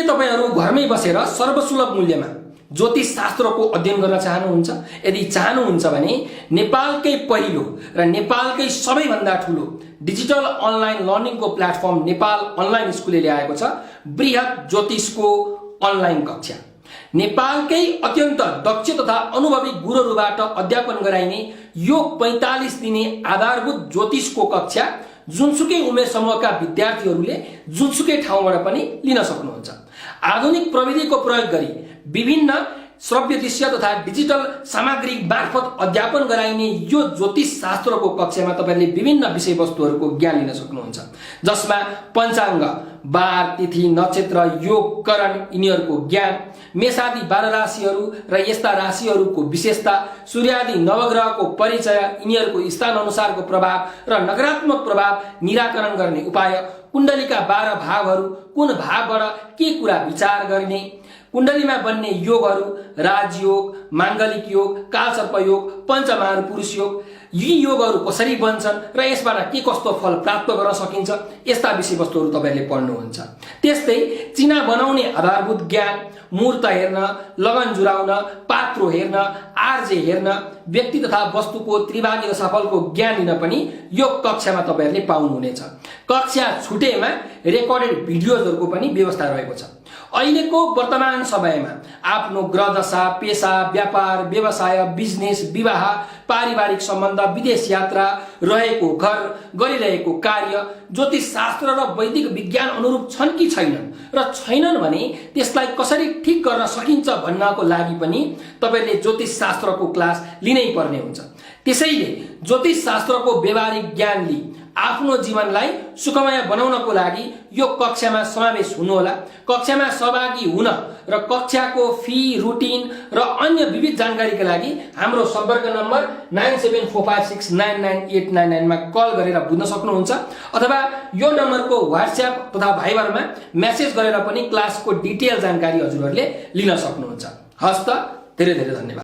तपाईहरु घरमै बसेर सर्वसुलभ मूल्यमा ज्योतिष शास्त्रको अध्ययन गर्न चाहनुहुन्छ, यदि चाहनुहुन्छ भने नेपालकै पहिलो र नेपालकै सबैभन्दा ठूलो डिजिटल अनलाइन लर्निङको प्लेटफर्म नेपाल अनलाइन स्कुलले ल्याएको छ बृहत ज्योतिषको अनलाइन कक्षा। नेपालकै अत्यन्त दक्ष तथा अनुभवी गुरुहरुबाट अध्यापन गराइने यो 45 दिने आधारभूत ज्योतिषको कक्षा जुनसुकै उमेर समूहका विद्यार्थीहरूले जुनसुकै ठाउँबाट पनि लिन सक्नुहुन्छ। आधुनिक प्रविधिको प्रयोग गरी विभिन्न श्रव्य दृश्य तथा डिजिटल सामग्री मार्फत अध्यापन गराइने यो ज्योतिष शास्त्रको कक्षामा तपाईले विभिन्न विषयवस्तुहरूको ज्ञान लिन सक्नुहुन्छ, जसमा पञ्चाङ्ग, बार, तिथि, नक्षत्र, योग, करण यिनीहरूको ज्ञान, मेषादि 12 राशिहरू र यस्ता राशिहरूको विशेषता, सूर्यादि नवग्रहको परिचय, यिनीहरूको स्थान अनुसारको प्रभाव र नकारात्मक प्रभाव निराकरण गर्ने उपाय, कुण्डलीका 12 भावहरू, कुन भावबाट के कुरा विचार गर्ने, कुण्डलीमा बन्ने योगहरू, राजयोग, मांगलिक योग, कालसर्प योग, पञ्चमहापुरुष योग, यी योगहरू कसरी बन्छन् र यसबाट के कस्तो फल प्राप्त गर्न सकिन्छ, यस्ता विषयवस्तुहरू तपाईले पढ्नुहुन्छ। त्यस्तै चिना बनाउने आधारभूत ज्ञान, मुहूर्त हेर्न, लगन जुराउन, पात्रो हेर्न, आर्जे हेर्न, व्यक्ति तथा वस्तुको त्रिभागी दशाफलको ज्ञान लिन पनि यो कक्षामा तपाईहरुले पाउनुहुनेछ। कक्षा छुटेमा रेकर्डेड भिडियोजहरुको पनि व्यवस्था रहेको छ। अहिलेको वर्तमान समयमा आफ्नो ग्रह दशा, पेशा, व्यापार, व्यवसाय, बिजनेस, विवाह, पारिवारिक सम्बन्ध, विदेश यात्रा, रहेको घर, गरिरहेको कार्य ज्योतिष शास्त्र र वैदिक विज्ञान अनुरूप छन् कि छैनन् र छैनन् भने त्यसलाई कसरी ठीक गर्न सकिन्छ भन्नको लागि पनि तपाईले ज्योतिष शास्त्रको क्लास लिनै पर्ने हुन्छ। त्यसैले ज्योतिष शास्त्रको व्यावहारिक ज्ञान लिई आफ्नो जीवनलाई सुखमय बनाउनको लागि यो कक्षामा समावेश हुनुहोला। कक्षामा सहभागी हुन र कक्षाको फी, रुटिन र अन्य विविध जानकारीका लागि हाम्रो सम्पर्क नम्बर 9745699899 मा कल गरेर बुझ्न सक्नुहुन्छ, अथवा यो नम्बरको व्हाट्सएप तथा भाइबरमा मेसेज गरेर पनि क्लासको डिटेल जानकारी हजुरहरूले लिन सक्नुहुन्छ। हस्त धेरै धेरै धन्यवाद।